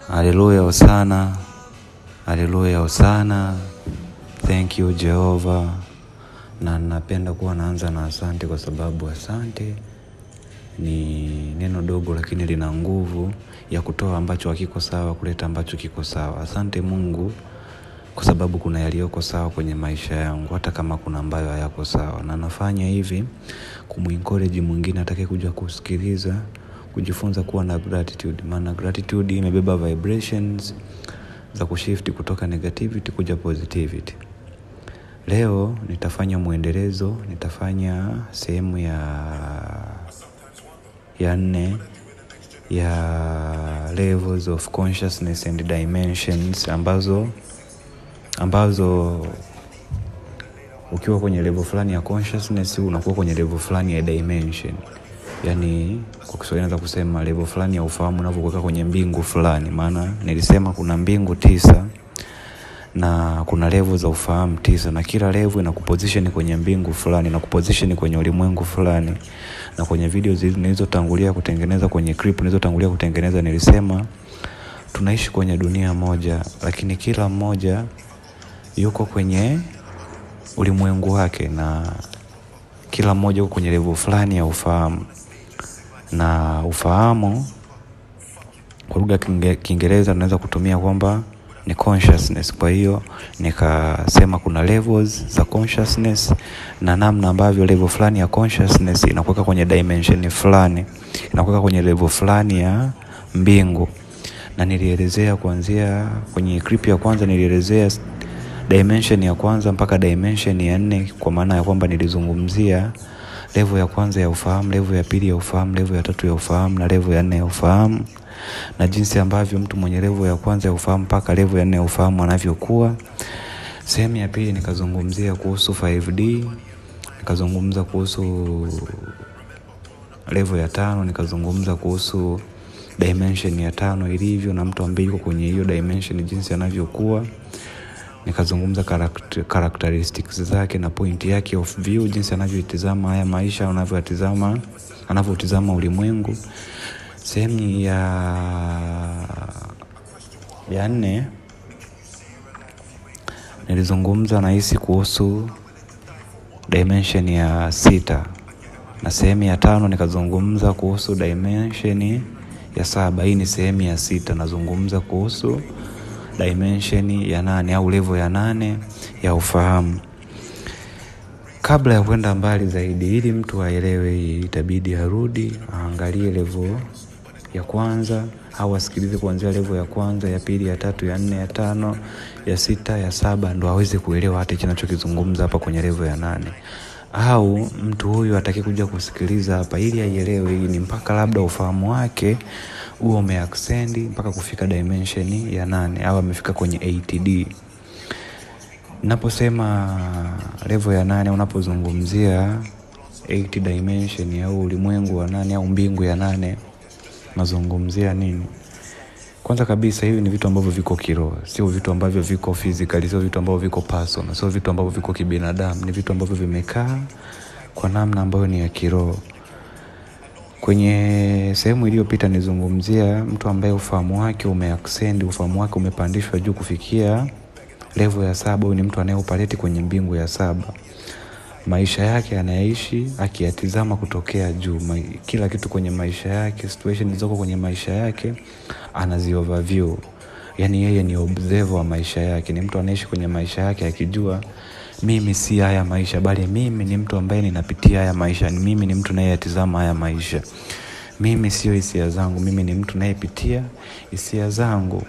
Haleluya Hosana. Haleluya Hosana. Thank you Jehovah. Na napenda kuwa naanza na asante kwa sababu asante ni neno dogo lakini lina nguvu ya kutoa ambacho hakiko sawa kuleta ambacho kiko sawa. Asante Mungu kwa sababu kuna yaliyoko sawa kwenye maisha yangu hata kama kuna ambayo hayako sawa. Na nafanya hivi kumencourage mwingine atakayekuja kusikiliza, kujifunza kuwa na gratitude. Maana gratitude imebeba vibrations za kushift kutoka negativity kuja positivity. Leo nitafanya muendelezo, nitafanya sehemu ya 4 ya levels of consciousness and dimensions ambazo ukiwa kwenye level fulani ya consciousness unakuwa kwenye level fulani ya dimension. Yaani kwa Kiswahili naweza kusema level fulani ya ufahamu unavyokuwa kwenye mbingu fulani. Maana nilisema kuna mbingu 9 na kuna level za ufahamu 9 na kila level inakuposition kwenye mbingu fulani na kuposition kwenye ulimwengu fulani. Na kwenye video nilizotangulia kutengeneza, kwenye clip nilizotangulia kutengeneza, nilisema tunaishi kwenye dunia moja lakini kila mmoja yuko kwenye ulimwengu wake na kila mmoja yuko kwenye level fulani ya ufahamu. Na ufahamu kwa lugha ya Kiingereza tunaweza kutumia kwamba ni consciousness. Kwa hiyo nikasema kuna levels za consciousness na namna ambavyo level fulani ya consciousness inakuwa kwenye dimension fulani, inakuwa kwenye level fulani ya mbingu. Na nilielezea kuanzia kwenye clip ya kwanza, nilielezea dimension ya kwanza mpaka dimension ya 4, kwa maana ya kwamba nilizungumzia level ya kwanza ya ufahamu, level ya pili ya ufahamu, level ya 3 ya ufahamu na level ya 4 ya ufahamu, na jinsi ambavyo mtu mwenye level ya kwanza ya ufahamu mpaka level ya 4 ya ufahamu anavyokuwa. Sehemu ya pili nikazungumzia kuhusu 5D, nikazungumza kuhusu level ya 5, nikazungumza kuhusu dimension ya 5 ilivyo na mtu ambaye yuko kwenye hiyo dimension jinsi anavyokuwa. Nikazungumza characteristics zake na point yake of view, jinsi anavyotazama haya maisha, anavyotazama ulimwengu. Sehemu ya 4 nilizungumza nahisi kuhusu dimension ya 6, na sehemu ya 5 nikazungumza kuhusu dimension ya 7. Hii ni sehemu ya 6, nazungumza kuhusu dimension ya 8 au level ya 8 ya ufahamu. Kabla ya kwenda mbali zaidi, ili mtu aelewe, itabidi arudi aangalie level ya kwanza au asikilize kuanzia level ya kwanza, ya pili, ya 3, ya 4, ya 5, ya 6, ya 7 ndo aweze kuelewa hata kinachokizungumza hapa kwenye level ya 8. Au mtu huyu ataki kuja kusikiliza hapa ili aielewe, hii ni mpaka labda ufahamu wake huo umeextend mpaka kufika dimension ya 8 au amefika kwenye 8D. Naposema level ya 8, unapozungumzia 8 dimension au ulimwengu wa 8 au mbingu ya 8, nazungumzia nini? Kwanza kabisa, hivi ni vitu ambavyo viko kiroho, sio vitu ambavyo viko physically, sio vitu ambavyo viko personal, sio vitu ambavyo viko kibinadamu, ni vitu ambavyo vimekaa kwa namna ambayo ni ya kiroho. Kwenye sehemu iliyopita nizungumzia mtu ambaye ufahamu wake umeextend, ufahamu wake umepandishwa juu kufikia level ya 7. Huyu ni mtu anayeoperate kwenye mbingu ya 7. Maisha yake anaishi akiyatizama kutokea juu. Kila kitu kwenye maisha yake, situation zoko kwenye maisha yake anazi-overview. Yaani yeye ni observer wa maisha yake. Ni mtu anaishi kwenye maisha yake akijua mimi si haya maisha, bali mimi ni mtu ambaye ninapitia haya maisha. Ni mimi ni mtu nayeyatizama haya maisha. Mimi sio hisia zangu, mimi ni mtu nayepitia hisia zangu.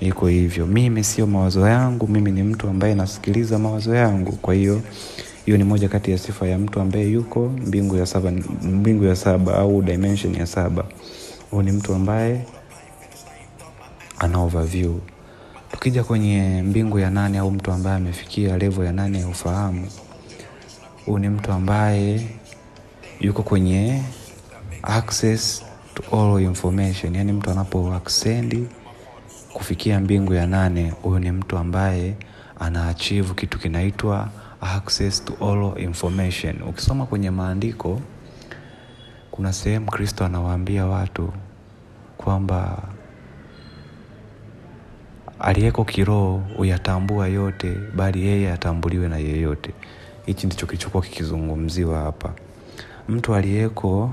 Iko hivyo. Mimi sio mawazo yangu, mimi ni mtu ambaye nasikiliza mawazo yangu. Kwa hiyo ni moja kati ya sifa ya mtu ambaye yuko mbingu ya 7 au dimension ya 7. Huyo ni mtu ambaye ana overview. Tukija kwenye mbingu ya 8 au mtu ambaye amefikia level ya 8 ya ufahamu, huyo ni mtu ambaye yuko kwenye access to all information. Yaani mtu anapo ascend kufikia mbingu ya 8, huyo ni mtu ambaye ana achieve kitu kinaitwa access to all information. Ukisoma kwenye maandiko, kuna sehemu Kristo anawaambia watu kwamba aliyeko kiroho uyatambua yote, bali yeye atambuliwe na yeyote. Hichi ndicho kilichokuwa kikizungumziwa hapa. Mtu aliyeko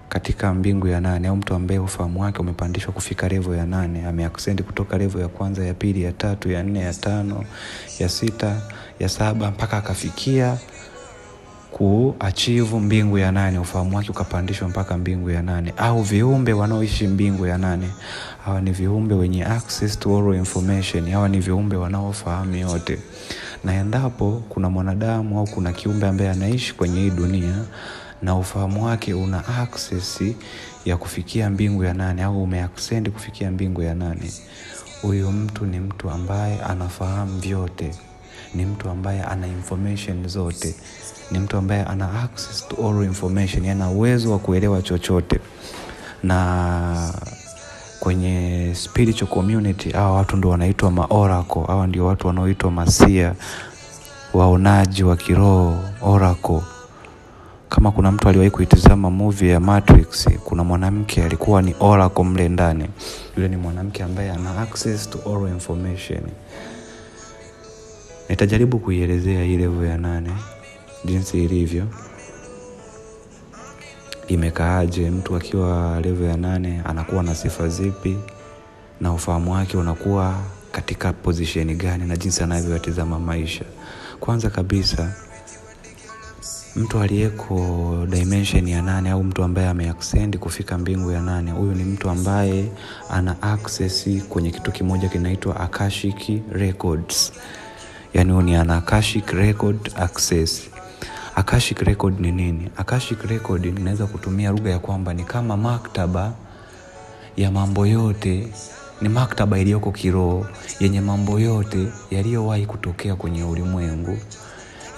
katika mbingu ya 8 au mtu ambaye ufahamu wake umepandishwa kufika level ya 8, ameascend kutoka level ya kwanza, ya pili, ya tatu, ya 4, ya 5, ya 6, ya 7 mpaka akafikia kuachieve mbingu ya 8, ufahamu wake ukapandishwa mpaka mbingu ya 8. Au viumbe wanaoishi mbingu ya 8, hawa ni viumbe wenye access to all information. Hawa ni viumbe wanaofahamu yote. Na endapo kuna mwanadamu au kuna kiumbe ambaye anaishi kwenye hii dunia na ufahamu wake una access ya kufikia mbingu ya 8 au umeascend kufikia mbingu ya 8, huyo mtu ni mtu ambaye anafahamu vyote, ni mtu ambaye ana information zote, ni mtu ambaye ana access to all information, yana uwezo wa kuelewa chochote. Na kwenye spiritual community hawa watu ndio wanaitwa oracle. Hawa ndio watu wanaoitwa masia, waonaji wa kiroho, oracle. Kama kuna mtu aliwahi kuitazama movie ya Matrix, kuna mwanamke alikuwa ni oracle mle ndani. Yule ni mwanamke ambaye ana access to all information. Nitajaribu kuielezea ile level ya 8 jinsi ilivyo, imekaaje, mtu akiwa level ya 8 anakuwa na sifa zipi, na ufahamu wake unakuwa katika position gani, na jinsi anavyotazama maisha. Kwanza kabisa, mtu aliyeko dimension ya 8 au mtu ambaye ameascend kufika mbingu ya 8, huyu ni mtu ambaye ana access kwenye kitu kimoja kinaitwa Akashic Records. Yani huyu ni ana Akashic Record access. Akashic Record ni nini? Akashic Record inaweza kutumia lugha ya kwamba ni kama maktaba ya mambo yote, ni maktaba iliyoko kiroho yenye mambo yote yaliyowahi kutokea kwenye ulimwengu,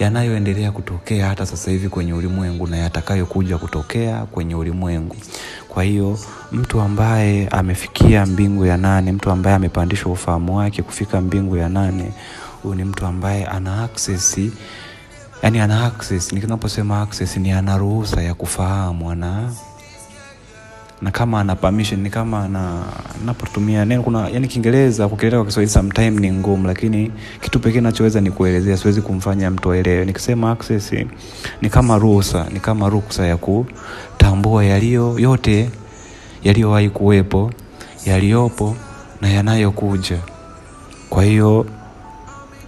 yanayoendelea kutokea hata sasa hivi kwenye ulimwengu, na yatakayokuja kutokea kwenye ulimwengu. Kwa hiyo mtu ambaye amefikia mbingu ya 8, mtu ambaye amepandishwa ufahamu wake kufika mbingu ya 8, huyu ni mtu ambaye ana access. Yani ana access, nikinaposema access ni ana ruhusa ya kufahamu, na kama ana permission, ni kama napotumia neno, kuna yani Kiingereza kukieleza kwa Kiswahili sometimes ni ngumu, lakini kitu pekee ninachoweza ni kuelezea, siwezi kumfanya mtu aelewe. Nikisema access ni kama ruhusa, ni kama ruksa ya kutambua yote yaliyowahi kuwepo, yaliyopo na yanayokuja. Kwa hiyo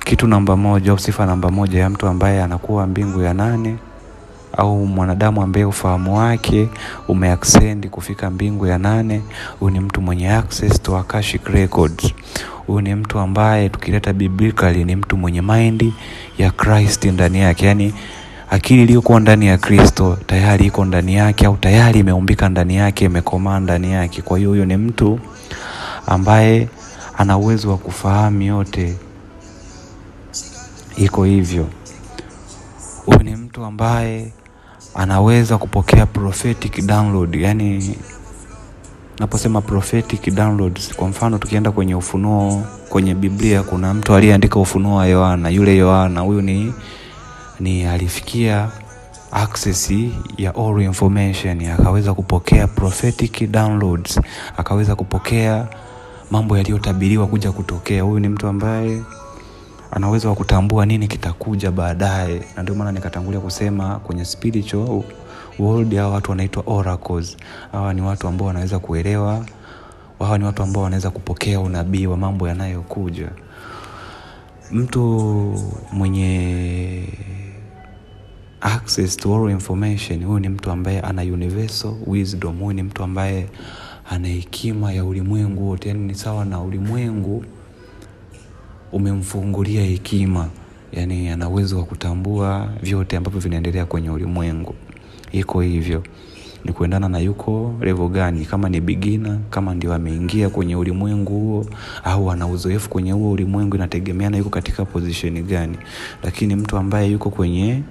kitu namba 1 au sifa namba 1 ya mtu ambaye anakuwa mbingu ya 8 au mwanadamu ambaye ufahamu wake umeascend kufika mbingu ya 8, huyu ni mtu mwenye access to Akashic Records. Huyu ni mtu ambaye tukileta biblically ni mtu mwenye mind ya Christ ndani yake. Yani akili iliyokuwa ndani ya Kristo tayari iko ndani yake, au tayari imeumbika ndani yake, imekomaa ndani yake. Kwa hiyo huyo ni mtu ambaye ana uwezo wa kufahamu yote. Iko hivyo. Huyu ni mtu ambaye anaweza kupokea prophetic download. Yani naposema prophetic downloads, kwa mfano tukienda kwenye Ufunuo, kwenye Biblia kuna mtu aliyeandika Ufunuo wa Yohana. Yule Yohana huyu ni alifikia access ya all information, akaweza kupokea prophetic downloads, akaweza kupokea mambo yaliyotabiriwa kuja kutokea. Huyu ni mtu ambaye ana uwezo wa kutambua nini kitakuja baadaye. Na ndio maana nikatangulia kusema kwenye spiritual world hao watu wanaitwa oracles. Hawa ni watu ambao wanaweza kuelewa, hawa ni watu ambao wanaweza kupokea unabii wa mambo yanayokuja. Mtu mwenye access to all information, huyu ni mtu ambaye ana universal wisdom. Huyu ni mtu ambaye ana hekima ya ulimwengu wote. Yani ni sawa na ulimwengu umemfungulia hekima. Yani ana uwezo wa kutambua vyote ambavyo vinaendelea kwenye ulimwengu. Iko hivyo. Ni kuendana na yuko level gani, kama ni beginner, kama ndio ameingia kwenye ulimwengu huo, au ana uzoefu kwenye huo ulimwengu, inategemeana yuko katika position gani. Lakini mtu ambaye yuko kwenye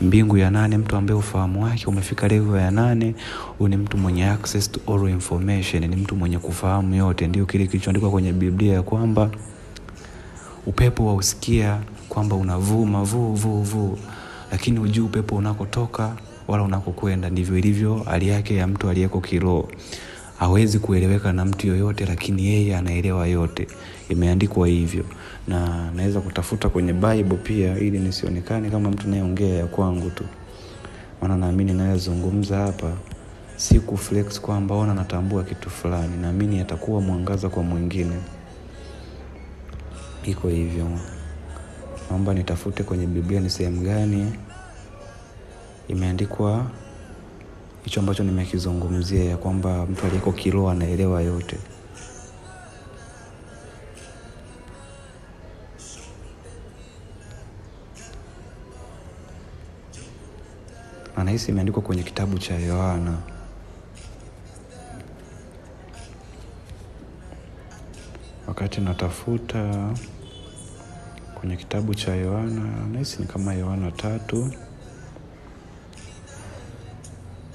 mbingu ya 8, mtu ambaye ufahamu wake umefika level ya 8, huyu ni mtu mwenye access to all information, ni mtu mwenye kufahamu yote. Ndio kile kilichoandikwa kwenye Biblia ya kwamba upepo wausikia kwamba unavuma vu, lakini hujui upepo unakotoka wala unakokwenda. Ndivyo ilivyo hali yake ya mtu aliyeko kiroho. hawezi kueleweka na mtu yoyote, lakini yeye anaelewa yote. Imeandikwa hivyo, na naweza kutafuta kwenye Bible pia ili nisionekane kama mtu anayeongea ya kwangu tu. Maana naamini ninayozungumza hapa si kuflex kwamba ona natambua kitu fulani, naamini atakuwa mwangaza kwa mwingine. Iko hivyo. Naomba nitafute kwenye Biblia ni sehemu gani imeandikwa hicho ambacho nimekizungumzia, ya kwamba mtu aliyeko kiroho anaelewa yote. Anahisi imeandikwa kwenye kitabu cha Yohana. Wakati natafuta kwenye kitabu cha Yohana, nahisi ni kama Yohana 3.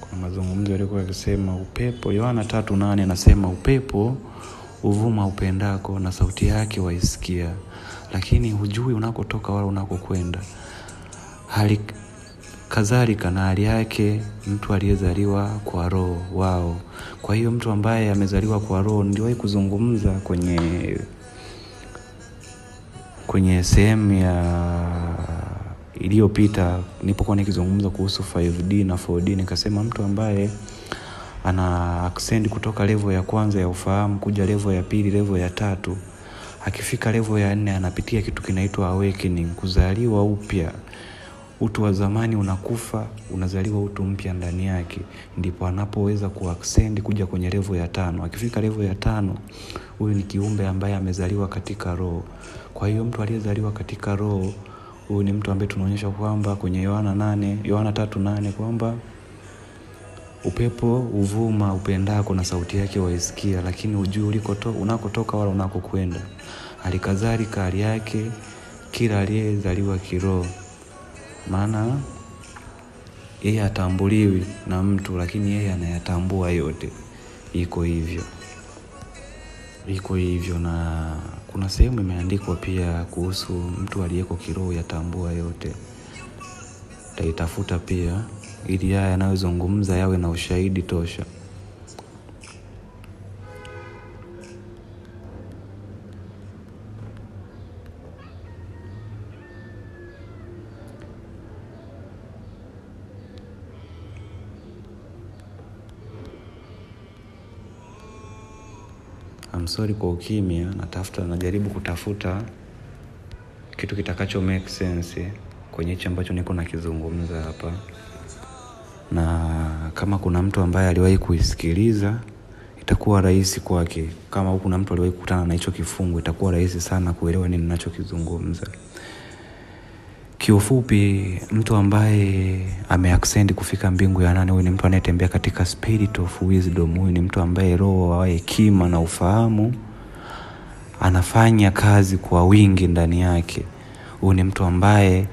Kuna mazungumzo yalikuwa yakisema upepo. Yohana 3:8 anasema upepo uvuma upendako na sauti yake waisikia, lakini hujui unakotoka wala unakokwenda. Hali kadhalika na hali yake mtu aliyezaliwa kwa roho wao. Kwa hiyo mtu ambaye amezaliwa kwa roho, niliwahi kuzungumza kwenye sehemu ya iliyopita nilipokuwa nikizungumza kuhusu 5D na 4D, nikasema mtu ambaye ana ascend kutoka level ya kwanza ya ufahamu kuja level ya pili, level ya 3, akifika level ya 4 anapitia kitu kinaitwa awakening, kuzaliwa upya. Utu wa zamani unakufa, unazaliwa utu mpya ndani yake, ndipo anapoweza kuascend kuja kwenye level ya 5. Akifika level ya 5, huyu ni kiumbe ambaye amezaliwa katika roho. Kwa hiyo mtu aliyezaliwa katika roho, huyu ni mtu ambaye tunaonyesha kwamba kwenye Yohana 3:8 kwamba upepo uvuma upendako na sauti yake waisikia, lakini hujui unakotoka wala unakokwenda. Alikadhalika hali yake kila aliyezaliwa kiroho. Maana yeye hatambuliwi na mtu, lakini yeye anayatambua yote. Iko hivyo. Na kuna sehemu imeandikwa pia kuhusu mtu aliyeko kiroho yatambua yote. Taitafuta pia ili haya yanayozungumza yawe na ushahidi tosha. I'm sorry kwa ukimya, najaribu kutafuta kitu kitakacho make sense kwenye hicho ambacho niko nakizungumza hapa. Na kama kuna mtu ambaye aliwahi kuisikiliza, itakuwa rahisi kwake. Kama kuna mtu aliwahi kukutana na hicho kifungu, itakuwa rahisi sana kuelewa nini ninachokizungumza. Kiufupi, mtu ambaye ameascend kufika mbingu ya 8, huyu ni mtu anayetembea katika spirit of wisdom. Huyu ni mtu ambaye roho wa hekima na ufahamu anafanya kazi kwa wingi ndani yake. Huyu ni mtu ambaye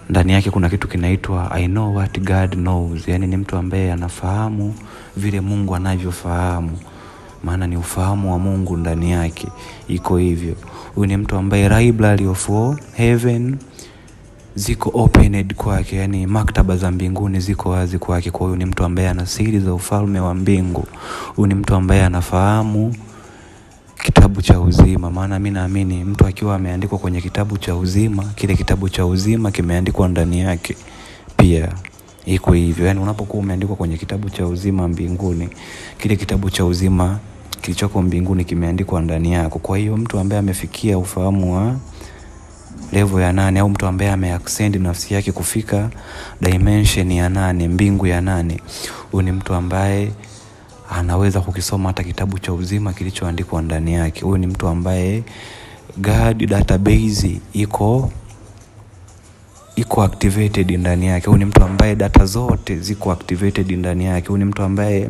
ndani yake kuna kitu kinaitwa I know what God knows. Yaani ni mtu ambaye anafahamu vile Mungu anavyofahamu. Maana ni ufahamu wa Mungu ndani yake. Iko hivyo. Huyu ni mtu ambaye library of heaven ziko opened kwake, yani maktaba za mbinguni ziko wazi kwake. Kwa hiyo ni mtu ambaye ana siri za ufalme wa mbingu. Huyu ni mtu ambaye anafahamu kitabu cha uzima. Maana mimi naamini mtu akiwa ameandikwa kwenye kitabu cha uzima, kile kitabu cha uzima kimeandikwa ndani yake pia. Iko hivyo. Yani unapokuwa umeandikwa kwenye kitabu cha uzima mbinguni, kile kitabu cha uzima kilichoko mbinguni kimeandikwa ndani yako. Kwa hiyo mtu ambaye amefikia ufahamu wa level ya 8, au mtu ambaye ameascend nafsi yake kufika dimension ya 8, mbingu ya 8, huyu ni mtu ambaye anaweza kukisoma hata kitabu cha uzima kilichoandikwa ndani yake. Huyu ni mtu ambaye God database iko activated ndani yake. Huyu ni mtu ambaye data zote ziko activated ndani yake. Huyu ni mtu ambaye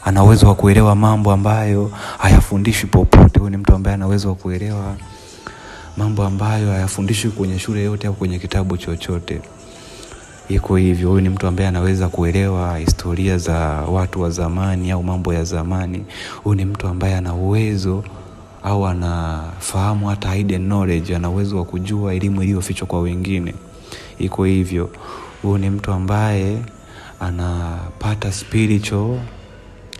ana uwezo wa kuelewa mambo ambayo hayafundishwi popote. Huyu ni mtu ambaye ana uwezo wa kuelewa mambo ambayo hayafundishwi kwenye shule yote au kwenye kitabu chochote. Iko hivyo. Huyu ni mtu ambaye anaweza kuelewa historia za watu wa zamani au mambo ya zamani. Huyu ni mtu ambaye ana uwezo au anafahamu hata hidden knowledge, ana uwezo wa kujua elimu iliyofichwa kwa wengine. Iko hivyo. Huyu ni mtu ambaye anapata spiritual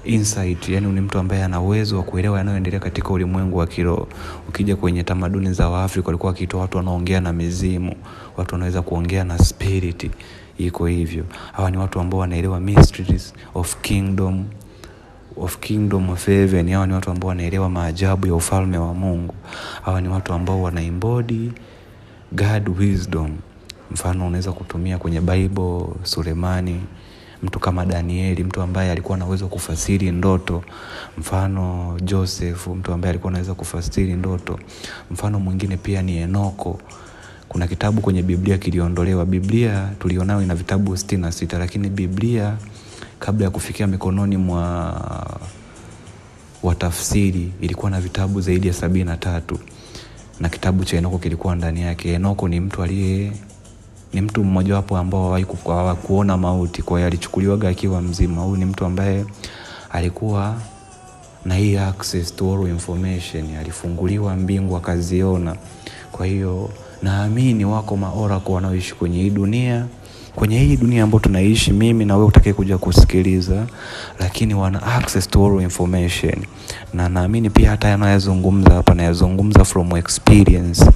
insight, yani ni mtu ambaye ana uwezo wa kuelewa yanayoendelea katika ulimwengu wa kiroho. Ukija kwenye tamaduni za Waafrika walikuwa wakiitwa watu wanaoongea na mizimu, watu wanaweza kuongea na spirit, iko hivyo. Hawa ni watu ambao wanaelewa mysteries of kingdom of heaven. Hawa ni watu ambao wanaelewa maajabu ya ufalme wa Mungu. Hawa ni watu ambao wana embody God wisdom. Mfano unaweza kutumia kwenye Bible Sulemani, mtu kama Danieli, mtu ambaye alikuwa na uwezo kufasiri ndoto. Mfano Joseph, mtu ambaye alikuwa anaweza kufasiri ndoto. Mfano mwingine pia ni Enoko. Kuna kitabu kwenye Biblia kiliondolewa. Biblia tulionao ina vitabu 66, lakini Biblia kabla ya kufikia mikononi mwa watafsiri ilikuwa na vitabu zaidi ya 73, na kitabu cha Enoko kilikuwa ndani yake. Enoko ni mtu mmoja wapo ambao hawakuona mauti, kwa hiyo alichukuliwaga akiwa mzima. Huyu ni mtu ambaye alikuwa na hii access to all information, alifunguliwa mbingu akaziona. Kwa hiyo naamini wako maorako wanaoishi kwenye hii dunia ambayo tunaishi mimi na wewe utakaye kuja kusikiliza, lakini wana access to all information. Na naamini pia hata yanayozungumza hapa na yazungumza from experience.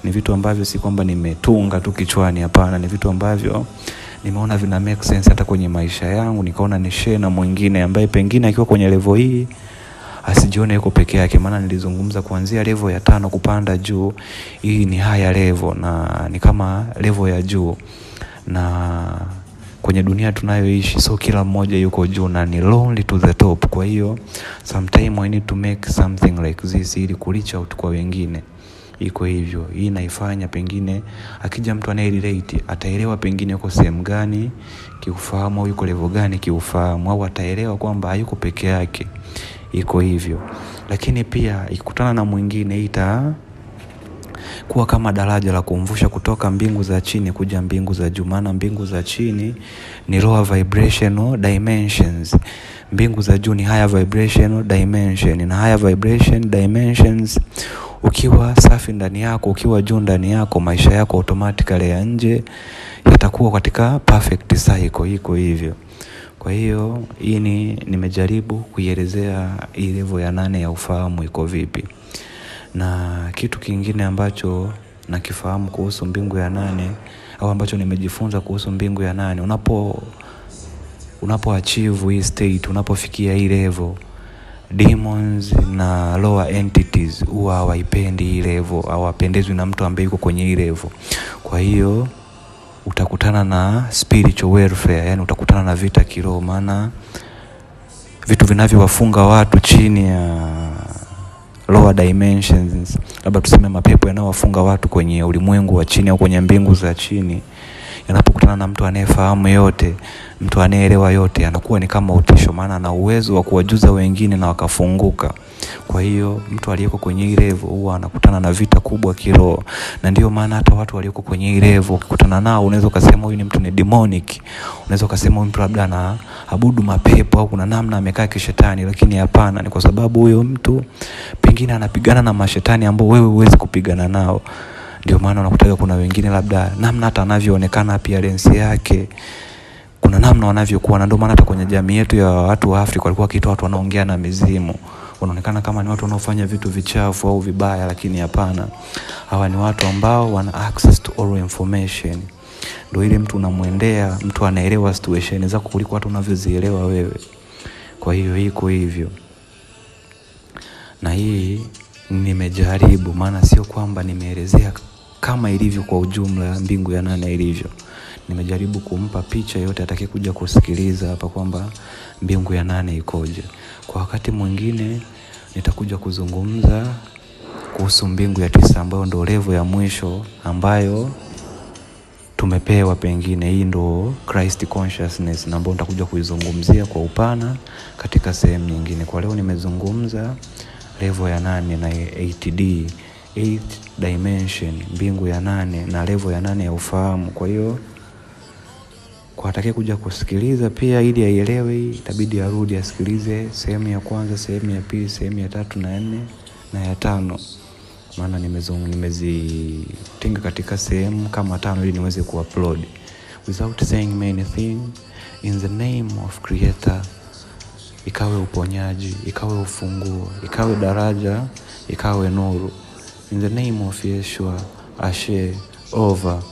Ni vitu ambavyo si kwamba nimetunga tu kichwani, hapana, ni vitu ambavyo nimeona vina make sense hata kwenye maisha yangu, nikaona ni share na mwingine ambaye pengine akiwa kwenye level hii asijione yuko peke yake. Maana nilizungumza kuanzia level ya 5 kupanda juu. Hii ni higher level na ni kama level ya juu, na kwenye dunia tunayoishi so kila mmoja yuko juu na ni lonely to the top. Kwa hiyo sometimes I need to make something like this ili reach out kwa wengine. Iko hivyo. Hii naifanya pengine akija mtu anayerelate ataelewa pengine yuko sehemu gani kiufahamu, au yuko level gani kiufahamu, au ataelewa kwamba hayuko peke yake. Iko hivyo. Lakini pia ikikutana na mwingine kuwa kama daraja la kumvusha kutoka mbingu za chini kuja mbingu za juu. Maana mbingu za chini ni lower vibrational dimensions, mbingu za juu ni higher vibrational dimension. Na higher vibration dimensions, ukiwa safi ndani yako, ukiwa juu ndani yako, maisha yako automatically ya nje yatakuwa katika perfect cycle. Iko hivyo. Kwa hiyo hii nimejaribu kuielezea hii level ya 8 ya ufahamu iko vipi. Na kitu kingine ambacho nakifahamu kuhusu mbingu ya 8, au ambacho nimejifunza kuhusu mbingu ya 8, unapo achieve hii state, unapofikia hii level, demons na lower entities huwa hawaipendi hii level, hawapendezwi na mtu ambaye yuko kwenye hii level. Kwa hiyo utakutana na spiritual warfare, yani utakutana na vita kiroho. Maana vitu vinavyowafunga watu chini ya lower dimensions, labda tuseme mapepo yanayowafunga watu kwenye ulimwengu wa chini au kwenye mbingu za chini, yanapokutana na mtu anayefahamu yote, mtu anayeelewa yote, anakuwa ni kama utisho. Maana ana uwezo wa kuwajuza wengine na wakafunguka. Kwa hiyo mtu aliyeko kwenye hii level huwa anakutana na vita kubwa kiroho. Na ndio maana hata watu walioko kwenye hii level ukikutana nao unaweza kusema huyu ni mtu ni demonic, unaweza kusema huyu mtu labda anaabudu mapepo au kuna namna amekaa kishetani, lakini hapana, ni kwa sababu huyo mtu pengine anapigana na mashetani ambao wewe huwezi kupigana nao. Ndio maana unakutaga kuna wengine labda namna hata anavyoonekana appearance yake, kuna namna wanavyokuwa. Na ndio maana hata kwenye jamii yetu ya watu wa Afrika walikuwa kitu watu wanaongea na mizimu, wanaonekana kama ni watu wanaofanya vitu vichafu au vibaya, lakini hapana, hawa ni watu ambao wana access to all information. Ndio ile mtu unamwendea, mtu anaelewa situation zako kuliko watu unavyozielewa wewe. Kwa hiyo iko hivyo. Na hii nimejaribu, maana sio kwamba nimeelezea kama ilivyo kwa ujumla mbingu ya 8 ilivyo. Nimejaribu kumpa picha yote atakaye kuja kusikiliza hapa kwamba mbingu ya 8 ikoje. Kwa wakati mwingine nitakuja kuzungumza kuhusu mbingu ya 9 ambayo ndio level ya mwisho ambayo tumepewa. Pengine hii ndio Christ consciousness, na ambayo nitakuja kuizungumzia kwa upana katika sehemu nyingine. Kwa leo nimezungumza level ya 8 na 8D, 8 dimension, mbingu ya 8 na level ya 8 ya ufahamu. Kwa hiyo kwa atakaye kuja kusikiliza pia ili aielewe, itabidi arudi asikilize sehemu ya kwanza, sehemu ya pili, sehemu ya 3 na 4 na ya 5. Maana nimezitenga katika sehemu kama 5 ili niweze kuupload. Without saying many things, in the name of Creator ikawe uponyaji, ikawe ufunguo, ikawe daraja, ikawe nuru. In the name of Yeshua, Ashe, over.